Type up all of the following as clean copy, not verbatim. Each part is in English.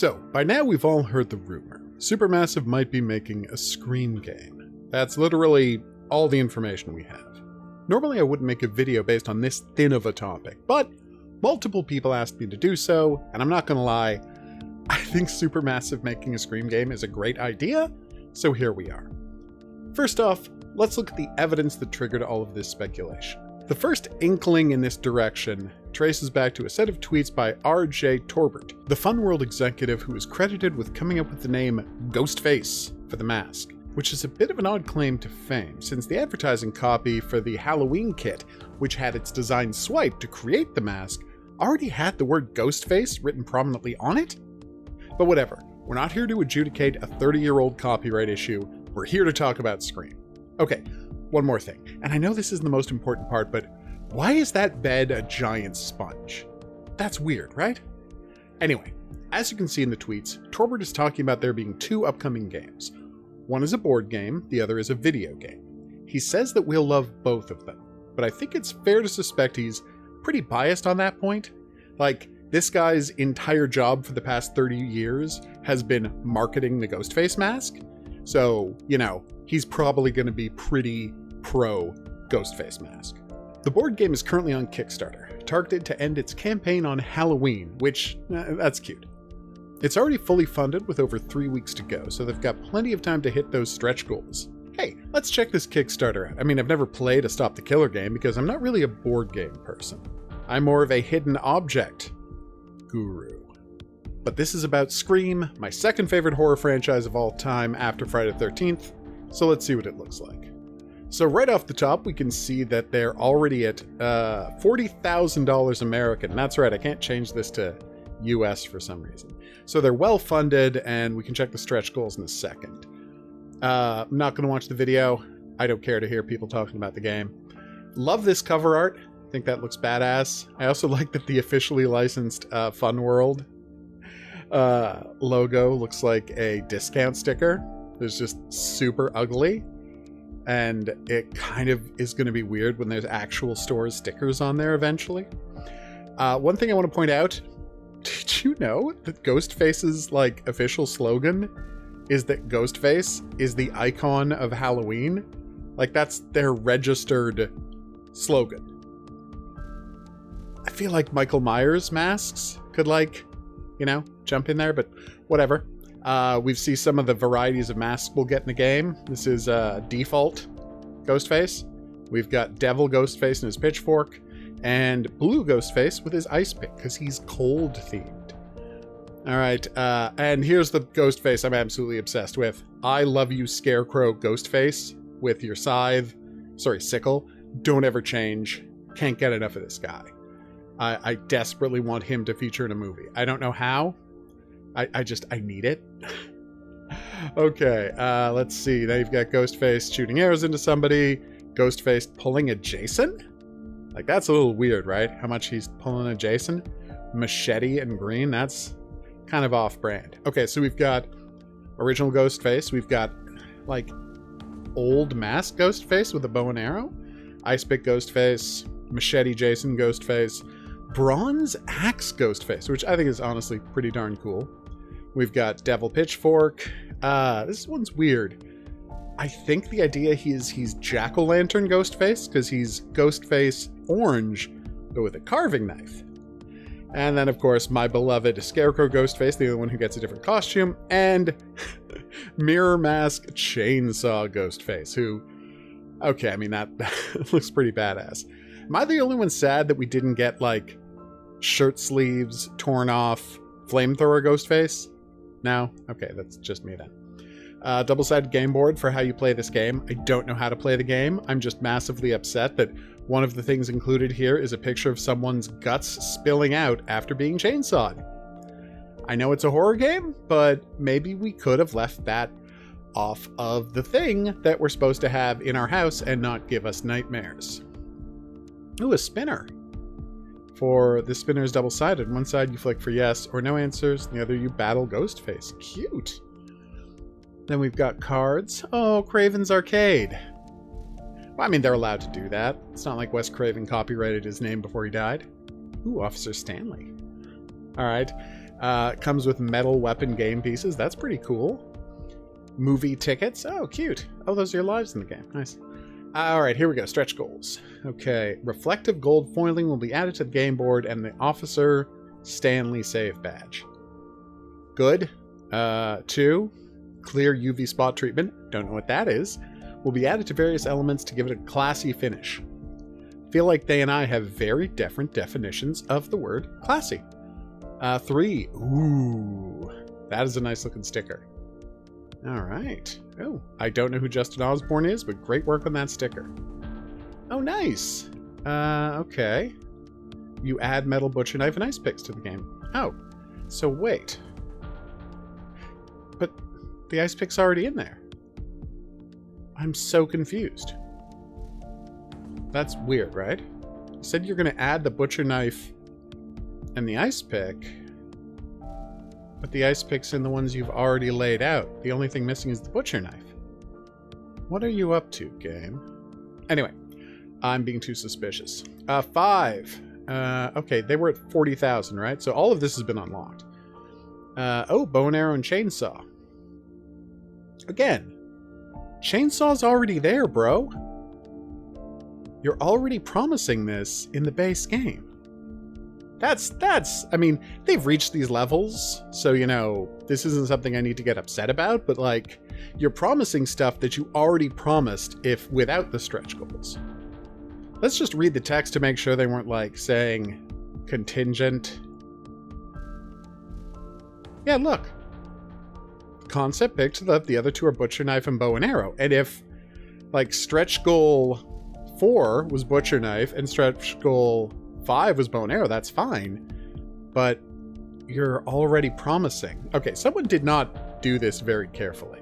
So, by now we've all heard the rumor. Supermassive might be making a Scream game. That's literally all the information we have. Normally I wouldn't make a video based on this thin of a topic, but multiple people asked me to do so, and I'm not gonna lie, I think Supermassive making a Scream game is a great idea, so here we are. First off, let's look at the evidence that triggered all of this speculation. The first inkling in this direction traces back to a set of tweets by R.J. Torbert, the Funworld executive who is credited with coming up with the name Ghostface for the mask, which is a bit of an odd claim to fame, since the advertising copy for the Halloween kit, which had its design swiped to create the mask, already had the word Ghostface written prominently on it? But whatever, we're not here to adjudicate a 30-year-old copyright issue, we're here to talk about Scream. Okay, one more thing, and I know this isn't the most important part, but why is that bed a giant sponge? That's weird, right? Anyway, as you can see in the tweets, Torbert is talking about there being two upcoming games. One is a board game, the other is a video game. He says that we'll love both of them, but I think it's fair to suspect he's pretty biased on that point. Like, this guy's entire job for the past 30 years has been marketing the Ghostface mask, so, you know, he's probably going to be pretty pro Ghostface mask. The board game is currently on Kickstarter, targeted to end its campaign on Halloween, which, that's cute. It's already fully funded with over 3 weeks to go, so they've got plenty of time to hit those stretch goals. Hey, let's check this Kickstarter out. I mean, I've never played a Stop the Killer game because I'm not really a board game person. I'm more of a hidden object guru. But this is about Scream, my second favorite horror franchise of all time after Friday the 13th, so let's see what it looks like. So right off the top, we can see that they're already at $40,000 American. That's right, I can't change this to US for some reason. So they're well funded, and we can check the stretch goals in a second. I'm not going to watch the video. I don't care to hear people talking about the game. Love this cover art. I think that looks badass. I also like that the officially licensed Funworld logo looks like a discount sticker. It's just super ugly. And it kind of is going to be weird when there's actual store stickers on there eventually. One thing I want to point out, did you know that Ghostface's like official slogan is that Ghostface is the icon of Halloween? Like, that's their registered slogan. I feel like Michael Myers masks could, like, you know, jump in there, but whatever. We see some of the varieties of masks we'll get in the game. This is default Ghostface. We've got Devil Ghostface and his pitchfork, and Blue Ghostface with his ice pick, because he's cold themed. All right, and here's the Ghostface I'm absolutely obsessed with. I love you, Scarecrow Ghostface, with your sickle. Don't ever change. Can't get enough of this guy. I desperately want him to feature in a movie. I don't know how. I need it. Okay, let's see. Now you've got Ghostface shooting arrows into somebody. Ghostface pulling a Jason? Like, that's a little weird, right? How much he's pulling a Jason? Machete and green, that's kind of off-brand. Okay, so we've got original Ghostface. We've got, like, old mask Ghostface with a bow and arrow. Ice pick Ghostface. Machete Jason Ghostface. Bronze axe Ghostface, which I think is honestly pretty darn cool. We've got Devil Pitchfork. This one's weird. I think the idea he's Jack-o'-lantern Ghostface, because he's Ghostface orange, but with a carving knife. And then, of course, my beloved Scarecrow Ghostface, the only one who gets a different costume, and Mirror Mask Chainsaw Ghostface, who, okay, I mean, that looks pretty badass. Am I the only one sad that we didn't get, like, shirt sleeves torn off flamethrower Ghostface? No? Okay, that's just me then. Double-sided game board for how you play this game. I don't know how to play the game. I'm just massively upset that one of the things included here is a picture of someone's guts spilling out after being chainsawed. I know it's a horror game, but maybe we could have left that off of the thing that we're supposed to have in our house and not give us nightmares. Ooh, a spinner. For the spinner is double-sided. One side you flick for yes or no answers, the other you battle Ghostface. Cute. Then we've got cards. Oh, Craven's Arcade. Well, I mean, they're allowed to do that. It's not like Wes Craven copyrighted his name before he died. Ooh, Officer Stanley. All right. Comes with metal weapon game pieces. That's pretty cool. Movie tickets. Oh, cute. Oh, those are your lives in the game. Nice. All right, here we go. Stretch goals. Okay. Reflective gold foiling will be added to the game board and the Officer Stanley save badge. Good. 2. Clear UV spot treatment. Don't know what that is. Will be added to various elements to give it a classy finish. Feel like they and I have very different definitions of the word classy. 3. Ooh. That is a nice looking sticker. All right. Oh, I don't know who Justin Osborne is, but great work on that sticker. Oh, nice. Okay. You add metal butcher knife and ice picks to the game. Oh, so wait. But the ice pick's already in there. I'm so confused. That's weird, right? You said you're going to add the butcher knife and the ice pick, but the ice pick's in the ones you've already laid out. The only thing missing is the butcher knife. What are you up to, game? Anyway, I'm being too suspicious. 5. Okay, they were at 40,000, right? So all of this has been unlocked. Oh, bow and arrow and chainsaw. Again, chainsaw's already there, bro. You're already promising this in the base game. I mean, they've reached these levels, so, you know, this isn't something I need to get upset about, but, like, you're promising stuff that you already promised without the stretch goals. Let's just read the text to make sure they weren't, like, saying contingent. Yeah, look. Concept picked that the other two are butcher knife and bow and arrow. And if, like, stretch goal 4 was butcher knife and stretch goal 5 was bow and arrow, that's fine. But you're already promising. Okay, someone did not do this very carefully.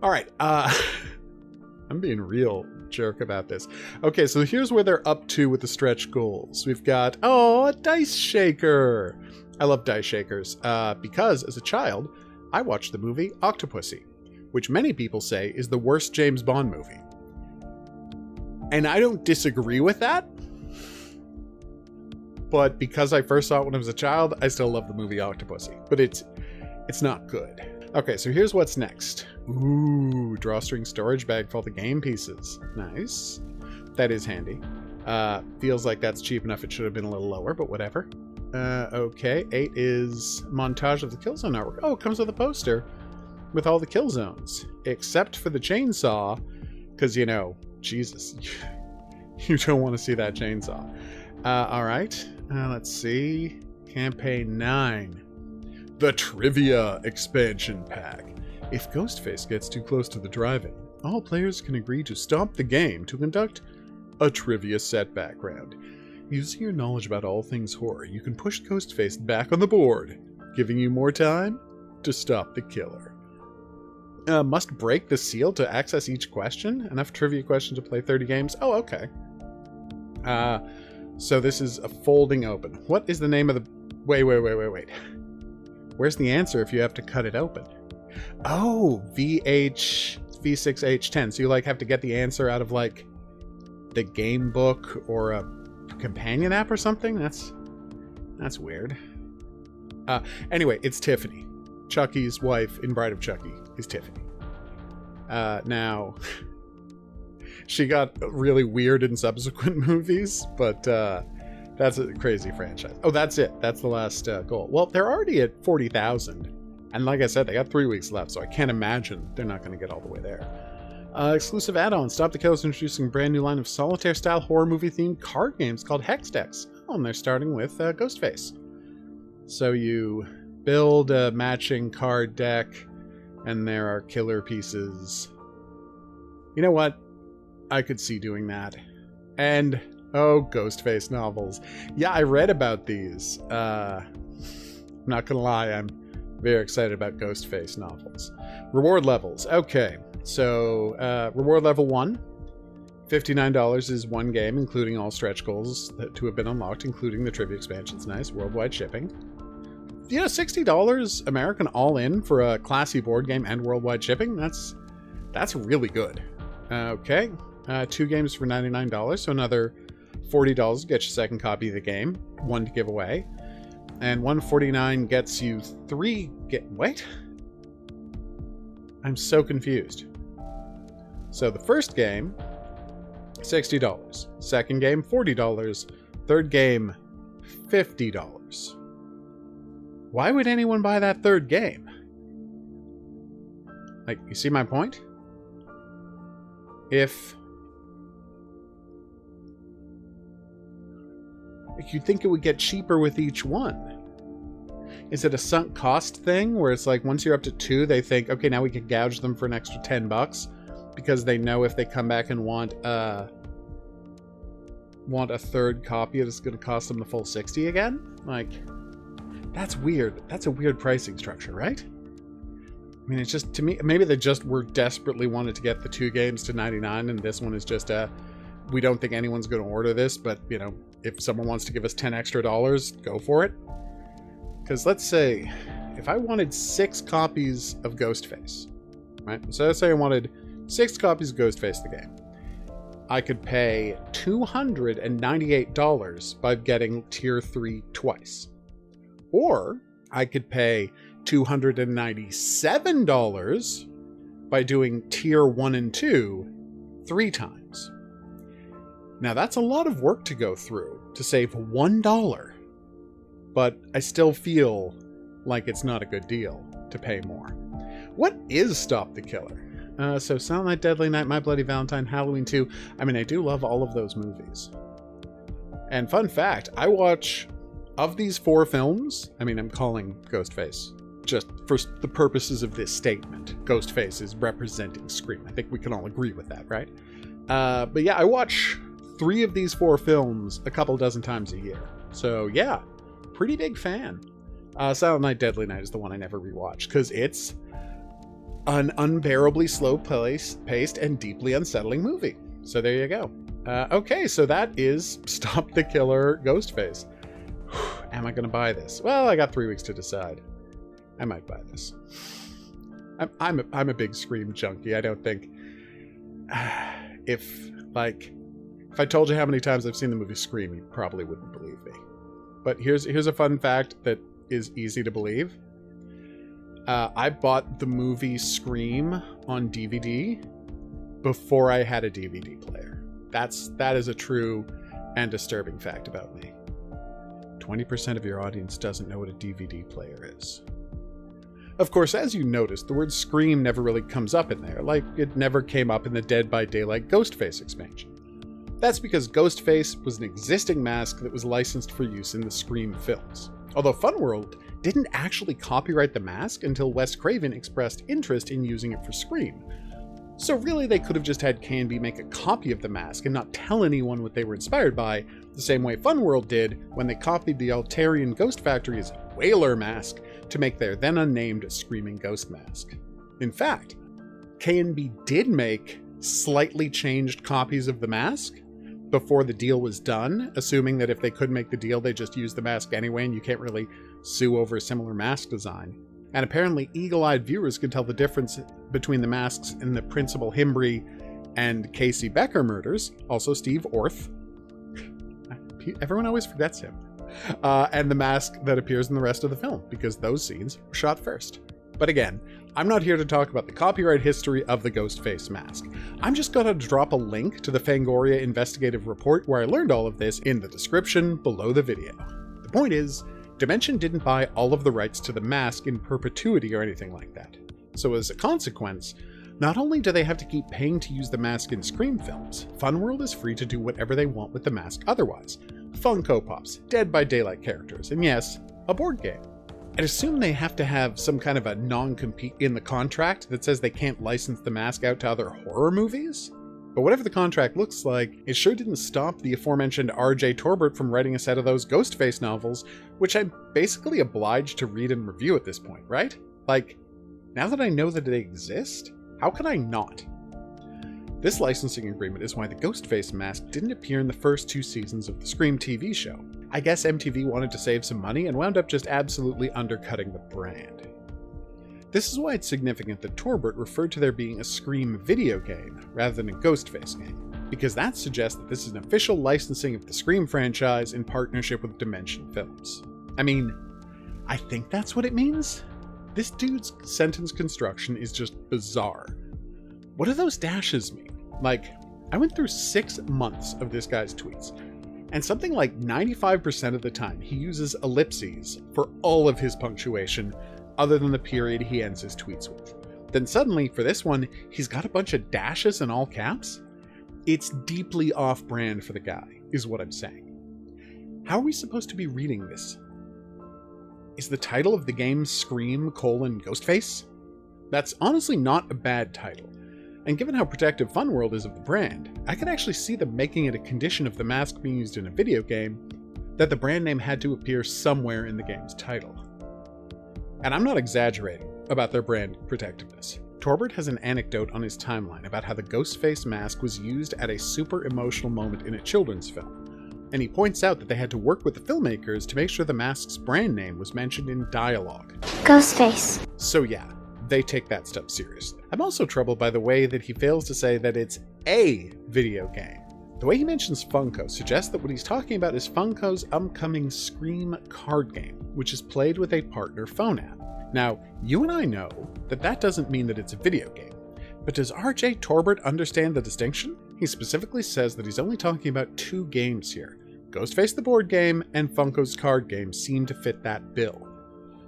All right, I'm being real jerk about this. Okay, so here's where they're up to with the stretch goals. We've got, oh, a dice shaker. I love dice shakers because as a child, I watched the movie Octopussy, which many people say is the worst James Bond movie. And I don't disagree with that. But because I first saw it when I was a child, I still love the movie Octopussy. But it's not good. Okay, so here's what's next. Ooh, drawstring storage bag for all the game pieces. Nice. That is handy. Feels like that's cheap enough. It should have been a little lower, but whatever. Okay, 8 is montage of the Killzone artwork. Oh, it comes with a poster with all the kill zones, except for the chainsaw, because, you know, Jesus, you don't want to see that chainsaw. All right, let's see. Campaign 9. The Trivia Expansion Pack. If Ghostface gets too close to the drive-in, all players can agree to stop the game to conduct a trivia set background. Using your knowledge about all things horror, you can push Ghostface back on the board, giving you more time to stop the killer. Must break the seal to access each question. Enough trivia questions to play 30 games. Oh, okay. So this is a folding open. What is the name of the... Wait. Where's the answer if you have to cut it open? Oh, V6H10. So you, like, have to get the answer out of, like, the game book or a companion app or something? That's weird. Anyway, it's Tiffany. Chucky's wife in Bride of Chucky is Tiffany. Now, she got really weird in subsequent movies, but that's a crazy franchise. Oh, that's it. That's the last goal. Well, they're already at 40,000. And like I said, they got 3 weeks left, so I can't imagine they're not going to get all the way there. Exclusive add-on. Stop the Killers introducing a brand new line of solitaire-style horror movie-themed card games called Hex Decks. Oh, and they're starting with Ghostface. So you build a matching card deck, and there are killer pieces. You know what? I could see doing that. And, oh, Ghostface novels. Yeah, I read about these. I'm not gonna lie, I'm very excited about Ghostface novels. Reward levels. Okay, so reward level 1. $59 is one game, including all stretch goals to have been unlocked, including the trivia expansions. Nice. Worldwide shipping. Yeah, $60 American all-in for a classy board game and worldwide shipping. That's really good. Okay. 2 games for $99, so another $40 to get your second copy of the game. 1 to give away. And $149 gets you 3... Wait? I'm so confused. So the first game, $60. Second game, $40. Third game, $50. Why would anyone buy that third game? Like, you see my point? If... you'd think it would get cheaper with each one. Is it a sunk cost thing where it's like once you're up to 2, they think, okay, now we can gouge them for an extra $10 because they know if they come back and want a third copy, it's going to cost them the full 60 again? Like, that's weird. That's a weird pricing structure, right? I mean, it's just, to me, maybe they just were desperately wanted to get the 2 games to 99, and this one is just we don't think anyone's going to order this, but, you know, if someone wants to give us $10 extra, go for it. Because let's say, if I wanted 6 copies of Ghostface, right? So let's say I wanted 6 copies of Ghostface the game. I could pay $298 by getting Tier 3 twice. Or I could pay $297 by doing Tier 1 and 2 3 times. Now that's a lot of work to go through to save $1, but I still feel like it's not a good deal to pay more. What is Stop the Killer? So Silent Night, Deadly Night, My Bloody Valentine, Halloween 2. I mean, I do love all of those movies. And fun fact, I watch, of these 4 films, I mean, I'm calling Ghostface, just for the purposes of this statement, Ghostface is representing Scream. I think we can all agree with that, right? But yeah, I watch 3 of these 4 films a couple dozen times a year. So yeah, pretty big fan. Silent Night, Deadly Night is the one I never rewatched, because it's an unbearably slow-paced and deeply unsettling movie. So there you go. Okay, so that is Stop the Killer Ghostface. Am I going to buy this? Well, I got 3 weeks to decide. I might buy this. I'm a big Scream junkie. I don't think... If I told you how many times I've seen the movie Scream, you probably wouldn't believe me. But here's a fun fact that is easy to believe. I bought the movie Scream on DVD before I had a DVD player. That is a true and disturbing fact about me. 20% of your audience doesn't know what a DVD player is. Of course, as you noticed, the word Scream never really comes up in there, like it never came up in the Dead by Daylight Ghostface expansion. That's because Ghostface was an existing mask that was licensed for use in the Scream films. Although Funworld didn't actually copyright the mask until Wes Craven expressed interest in using it for Scream. So really they could have just had K&B make a copy of the mask and not tell anyone what they were inspired by, the same way Funworld did when they copied the Altarian Ghost Factory's Whaler mask to make their then unnamed Screaming Ghost mask. In fact, K&B did make slightly changed copies of the mask before the deal was done, assuming that if they couldn't make the deal, they just use the mask anyway, and you can't really sue over a similar mask design. And apparently eagle-eyed viewers could tell the difference between the masks in the Principal Himbry and Casey Becker murders, also Steve Orth. Everyone always forgets him. And the mask that appears in the rest of the film, because those scenes were shot first. But again, I'm not here to talk about the copyright history of the Ghostface mask. I'm just going to drop a link to the Fangoria investigative report where I learned all of this in the description below the video. The point is, Dimension didn't buy all of the rights to the mask in perpetuity or anything like that. So as a consequence, not only do they have to keep paying to use the mask in Scream films, Funworld is free to do whatever they want with the mask otherwise. Funko Pops, Dead by Daylight characters, and yes, a board game. I'd assume they have to have some kind of a non-compete in the contract that says they can't license the mask out to other horror movies? But whatever the contract looks like, it sure didn't stop the aforementioned R.J. Torbert from writing a set of those Ghostface novels, which I'm basically obliged to read and review at this point, right? Like, now that I know that they exist, how can I not? This licensing agreement is why the Ghostface mask didn't appear in the first 2 seasons of the Scream TV show. I guess MTV wanted to save some money and wound up just absolutely undercutting the brand. This is why it's significant that Torbert referred to there being a Scream video game rather than a Ghostface game, because that suggests that this is an official licensing of the Scream franchise in partnership with Dimension Films. I mean, I think that's what it means. This dude's sentence construction is just bizarre. What do those dashes mean? Like, I went through 6 months of this guy's tweets, and something like 95% of the time he uses ellipses for all of his punctuation other than the period he ends his tweets with. Then suddenly, for this one, he's got a bunch of dashes in all caps? It's deeply off-brand for the guy, is what I'm saying. How are we supposed to be reading this? Is the title of the game Scream: Ghostface? That's honestly not a bad title. And given how protective Funworld is of the brand, I could actually see them making it a condition of the mask being used in a video game that the brand name had to appear somewhere in the game's title. And I'm not exaggerating about their brand protectiveness. Torbert has an anecdote on his timeline about how the Ghostface mask was used at a super emotional moment in a children's film. And he points out that they had to work with the filmmakers to make sure the mask's brand name was mentioned in dialogue. Ghostface. So yeah, they take that stuff seriously. I'm also troubled by the way that he fails to say that it's a video game. The way he mentions Funko suggests that what he's talking about is Funko's upcoming Scream card game, which is played with a partner phone app. Now, you and I know that that doesn't mean that it's a video game, but does RJ Torbert understand the distinction? He specifically says that he's only talking about 2 games here. Ghostface the board game and Funko's card game seem to fit that bill.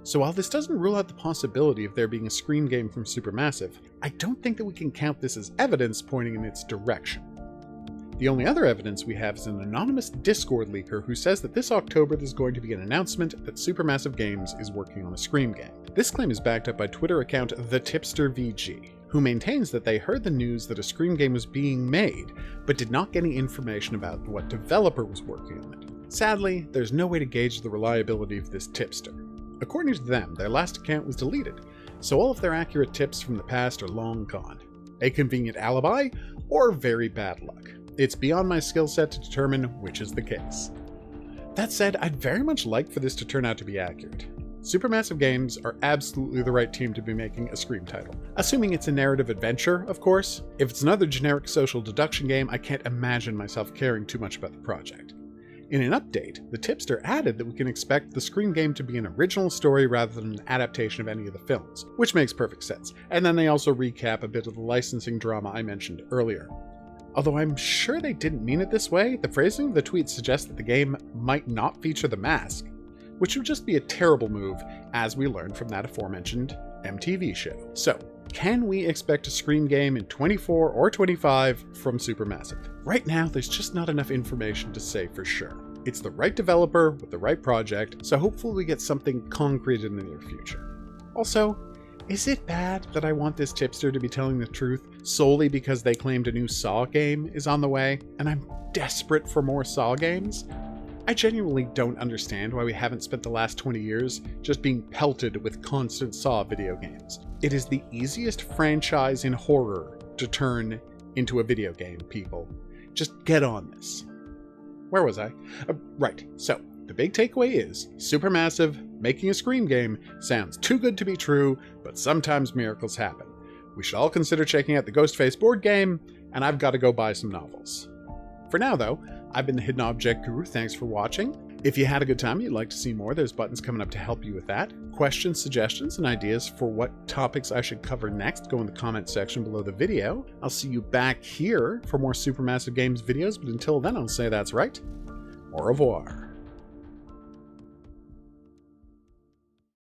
So while this doesn't rule out the possibility of there being a Scream game from Supermassive, I don't think that we can count this as evidence pointing in its direction. The only other evidence we have is an anonymous Discord leaker who says that this October there's going to be an announcement that Supermassive Games is working on a Scream game. This claim is backed up by Twitter account TheTipsterVG, who maintains that they heard the news that a Scream game was being made, but did not get any information about what developer was working on it. Sadly, there's no way to gauge the reliability of this tipster. According to them, their last account was deleted, so all of their accurate tips from the past are long gone. A convenient alibi, or very bad luck. It's beyond my skill set to determine which is the case. That said, I'd very much like for this to turn out to be accurate. Supermassive Games are absolutely the right team to be making a Scream title. Assuming it's a narrative adventure, of course. If it's another generic social deduction game, I can't imagine myself caring too much about the project. In an update, the tipster added that we can expect the Scream game to be an original story rather than an adaptation of any of the films, which makes perfect sense. And then they also recap a bit of the licensing drama I mentioned earlier. Although I'm sure they didn't mean it this way, the phrasing of the tweet suggests that the game might not feature the mask, which would just be a terrible move, as we learned from that aforementioned MTV show. So, can we expect a Scream game in 24 or 25 from Supermassive? Right now, there's just not enough information to say for sure. It's the right developer with the right project, so hopefully we get something concrete in the near future. Also, is it bad that I want this tipster to be telling the truth solely because they claimed a new Saw game is on the way, and I'm desperate for more Saw games? I genuinely don't understand why we haven't spent the last 20 years just being pelted with constant Saw video games. It is the easiest franchise in horror to turn into a video game, people. Just get on this. Where was I? Right, so the big takeaway is Supermassive making a Scream game sounds too good to be true, but sometimes miracles happen. We should all consider checking out the Ghostface board game, and I've got to go buy some novels. For now, though, I've been the Hidden Object Guru. Thanks for watching. If you had a good time and you'd like to see more, there's buttons coming up to help you with that. Questions, suggestions, and ideas for what topics I should cover next, go in the comment section below the video. I'll see you back here for more Supermassive Games videos, but until then, I'll say that's right. Au revoir.